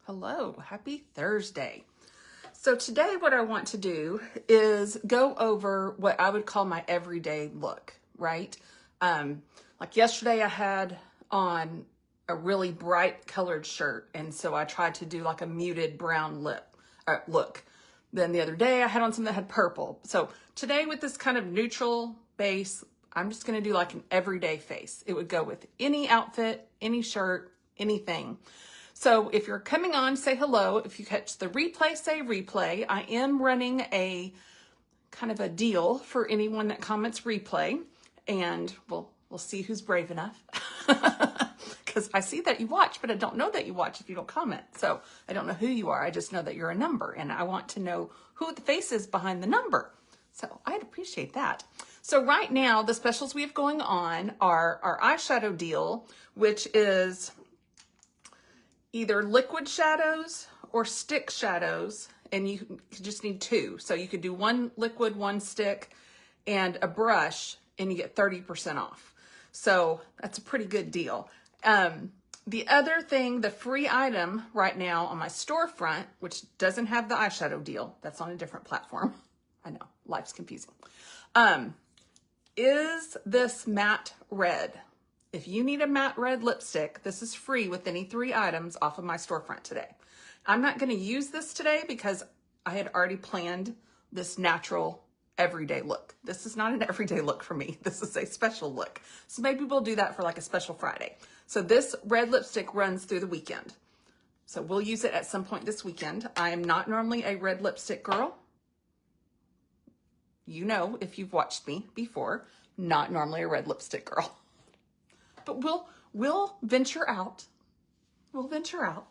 Hello, happy Thursday. So today what I want to do is go over what I would call my everyday look, right? Like yesterday I had on a really bright colored shirt, and so I tried to do like a muted brown look. Then the other day I had on something that had purple. So today with this kind of neutral base, I'm just going to do like an everyday face. It would go with any outfit, any shirt, anything. So if you're coming on, say hello. If you catch the replay, say replay. I am running a kind of a deal for anyone that comments replay, and we'll see who's brave enough. Because I see that you watch, but I don't know that you watch if you don't comment. So I don't know who you are. I just know that you're a number, and I want to know who the face is behind the number. So I'd appreciate that. So right now, the specials we have going on are our eyeshadow deal, which is either liquid shadows or stick shadows, and you just need two. So you could do one liquid, one stick, and a brush, and you get 30% off. So that's a pretty good deal. The other thing, the free item right now on my storefront, which doesn't have the eyeshadow deal, that's on a different platform. I know, life's confusing, is this matte red. If you need a matte red lipstick, this is free with any 3 items off of my storefront today. I'm not going to use this today because I had already planned this natural everyday look. This is not an everyday look for me. This is a special look. So maybe we'll do that for like a special Friday. So this red lipstick runs through the weekend. So we'll use it at some point this weekend. I am not normally a red lipstick girl. You know, if you've watched me before, not normally a red lipstick girl. But we'll venture out. We'll venture out.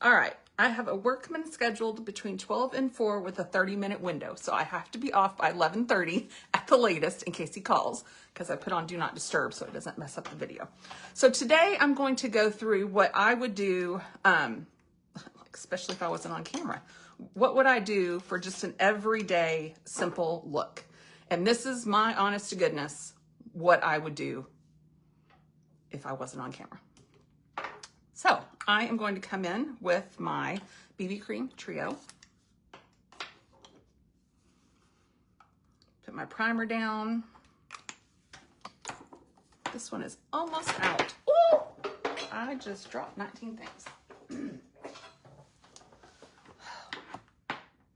All right. I have a workman scheduled between 12 and 4 with a 30-minute window. So I have to be off by 11:30 at the latest in case he calls, because I put on Do Not Disturb so it doesn't mess up the video. So today I'm going to go through what I would do, especially if I wasn't on camera. What would I do for just an everyday simple look? And this is my honest to goodness what I would do if I wasn't on camera. So I am going to come in with my BB Cream Trio. Put my primer down. This one is almost out. Ooh! I just dropped 19 things.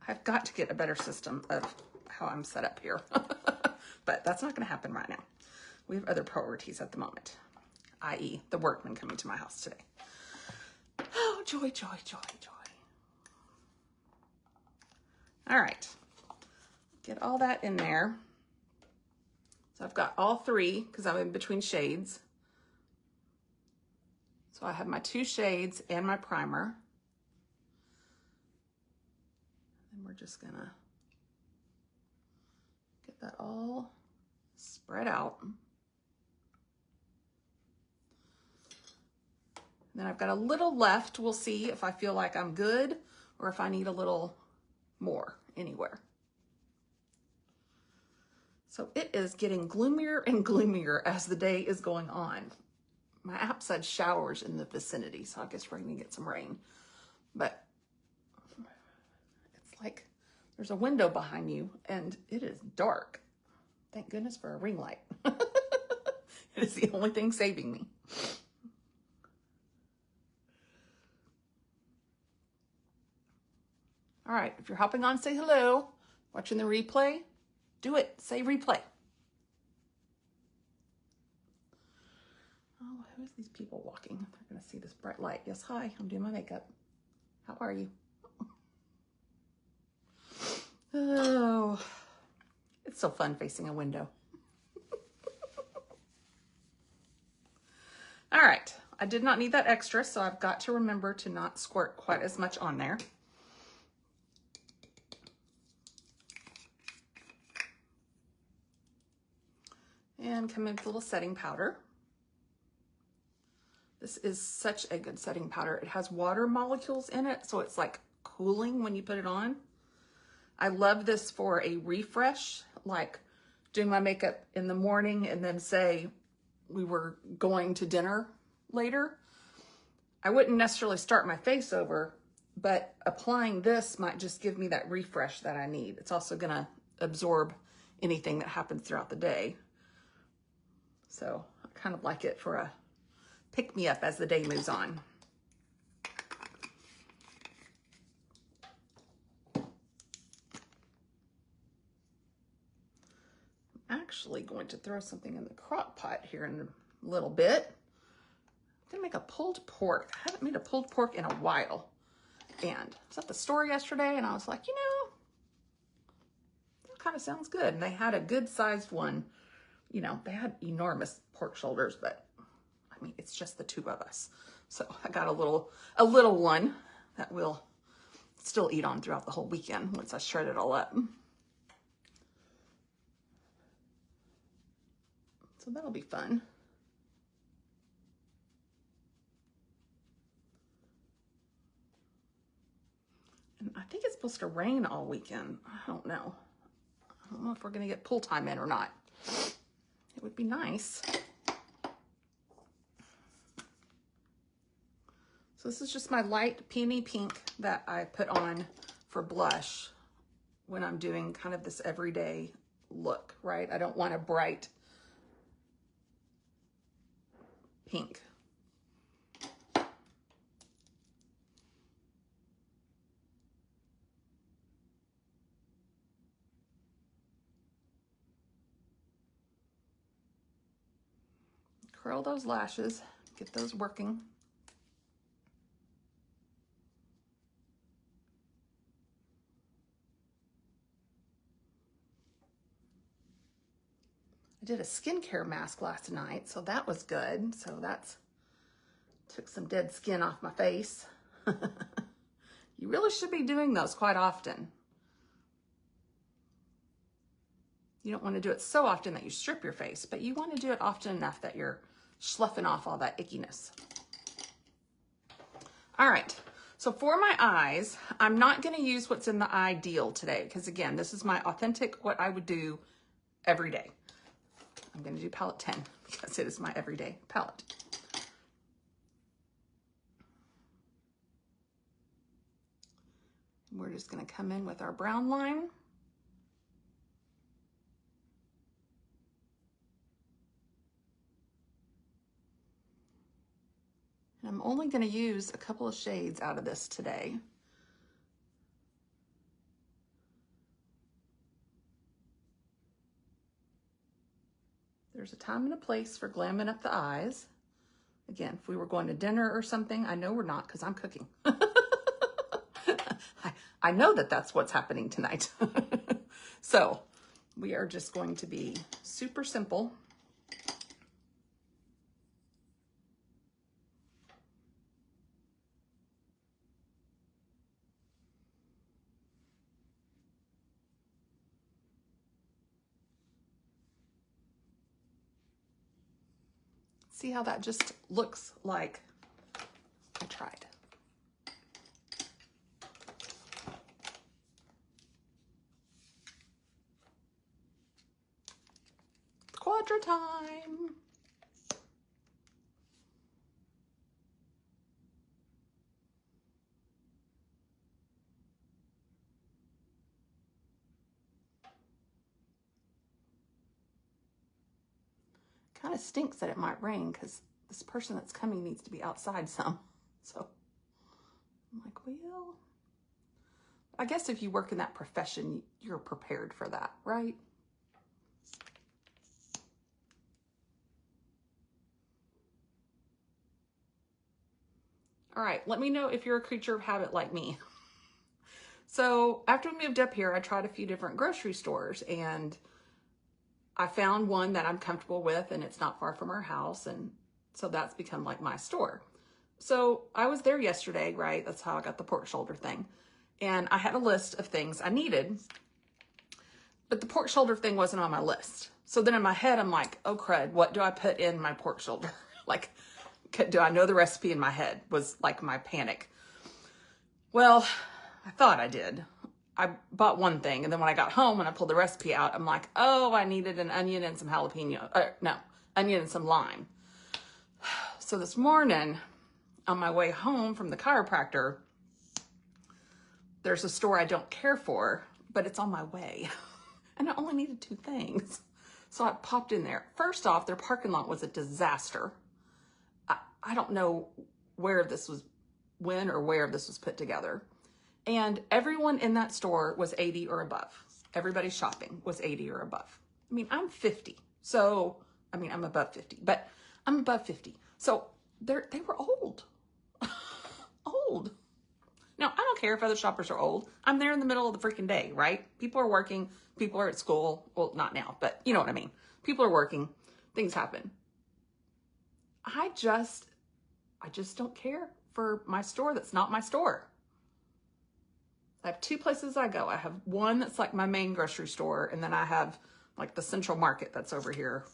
I've got to get a better system of how I'm set up here. But that's not going to happen right now. We have other priorities at the moment, i.e. the workman coming to my house today. Oh, joy, joy, joy, joy. All right. Get all that in there. So I've got all 3 because I'm in between shades. So I have my 2 shades and my primer. And we're just going to get that all spread out. Then I've got a little left. We'll see if I feel like I'm good or if I need a little more anywhere. So it is getting gloomier and gloomier as the day is going on. My app said showers in the vicinity, so I guess we're going to get some rain. But it's like there's a window behind you and it is dark. Thank goodness for a ring light. It is the only thing saving me. All right, if you're hopping on, say hello. Watching the replay, do it. Say replay. Oh, who is these people walking? They're going to see this bright light. Yes, hi, I'm doing my makeup. How are you? Oh, it's so fun facing a window. All right, I did not need that extra, so I've got to remember to not squirt quite as much on there. And come in with a little setting powder. This is such a good setting powder. It has water molecules in it, so it's like cooling when you put it on. I love this for a refresh, like doing my makeup in the morning and then say we were going to dinner later. I wouldn't necessarily start my face over, but applying this might just give me that refresh that I need. It's also gonna absorb anything that happens throughout the day. So I kind of like it for a pick-me-up as the day moves on. I'm actually going to throw something in the crock pot here in a little bit. I'm gonna make a pulled pork. I haven't made a pulled pork in a while. And I was at the store yesterday and I was like, you know, that kind of sounds good. And they had a good sized one. You know, they had enormous pork shoulders, but I mean, it's just the two of us. So I got a little one that we'll still eat on throughout the whole weekend once I shred it all up. So that'll be fun. And I think it's supposed to rain all weekend. I don't know. I don't know if we're going to get pool time in or not. It would be nice. So this is just my light peony pink that I put on for blush when I'm doing kind of this everyday look, right? I don't want a bright pink. Curl those lashes, get those working. I did a skincare mask last night, so that was good. So that's took some dead skin off my face. You really should be doing those quite often. You don't want to do it so often that you strip your face, but you want to do it often enough that you're sloughing off all that ickiness. All right, so for my eyes, I'm not going to use what's in the Ideal today because, again, this is my authentic, what I would do every day. I'm going to do palette 10 because it is my everyday palette. We're just going to come in with our brown line. And I'm only going to use a couple of shades out of this today. There's a time and a place for glamming up the eyes. Again, if we were going to dinner or something, I know we're not because I'm cooking. I know that that's what's happening tonight. So we are just going to be super simple. See how that just looks like I tried. Quadra time. Kind of stinks that it might rain because this person that's coming needs to be outside some. So I'm like, well, I guess if you work in that profession, you're prepared for that, right? All right, let me know if you're a creature of habit like me. So after we moved up here, I tried a few different grocery stores and I found one that I'm comfortable with and it's not far from our house. And so that's become like my store. So I was there yesterday, right? That's how I got the pork shoulder thing. And I had a list of things I needed, but the pork shoulder thing wasn't on my list. So then in my head, I'm like, oh crud, what do I put in my pork shoulder? Like, do I know the recipe in my head? Was like my panic. Well, I thought I did. I bought one thing, and then when I got home and I pulled the recipe out, I'm like, oh, I needed an onion and some jalapeno. No, onion and some lime. So this morning, on my way home from the chiropractor, there's a store I don't care for, but it's on my way. And I only needed 2 things. So I popped in there. First off, their parking lot was a disaster. I don't know when or where this was put together. And everyone in that store was 80 or above. Everybody shopping was 80 or above. I mean, I'm 50. So, I mean, I'm above 50, but I'm above 50. So they were old. Old. Now, I don't care if other shoppers are old. I'm there in the middle of the freaking day, right? People are working. People are at school. Well, not now, but you know what I mean. People are working. Things happen. I just don't care for my store that's not my store. I have 2 places I go. I have one that's like my main grocery store, and then I have like the Central Market that's over here,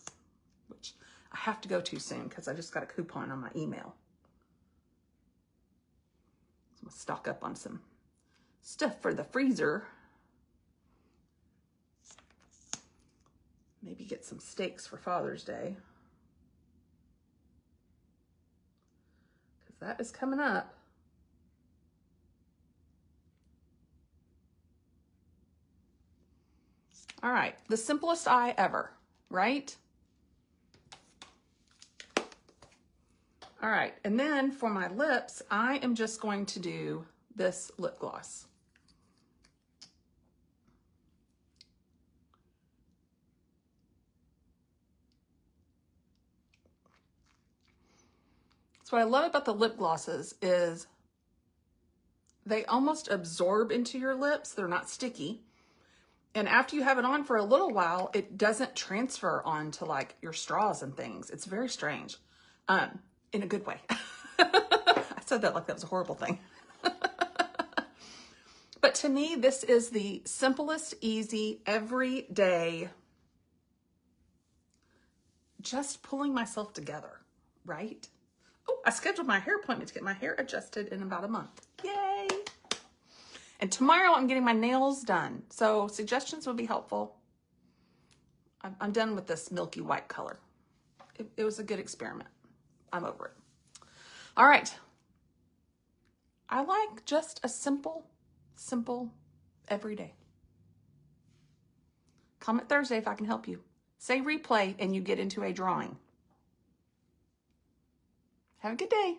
which I have to go to soon because I just got a coupon on my email. So I'm gonna stock up on some stuff for the freezer. Maybe get some steaks for Father's Day, because that is coming up. All right, the simplest eye ever, right? All right, and then for my lips, I am just going to do this lip gloss. So what I love about the lip glosses is they almost absorb into your lips. They're not sticky. And after you have it on for a little while, it doesn't transfer onto like your straws and things. It's very strange, in a good way. I said that like that was a horrible thing. But to me, this is the simplest, easy, everyday, just pulling myself together, right? Oh, I scheduled my hair appointment to get my hair adjusted in about a month. Yay! And tomorrow I'm getting my nails done. So suggestions would be helpful. I'm done with this milky white color. It was a good experiment. I'm over it. All right. I like just a simple everyday. Comment Thursday if I can help you. Say replay and you get into a drawing. Have a good day.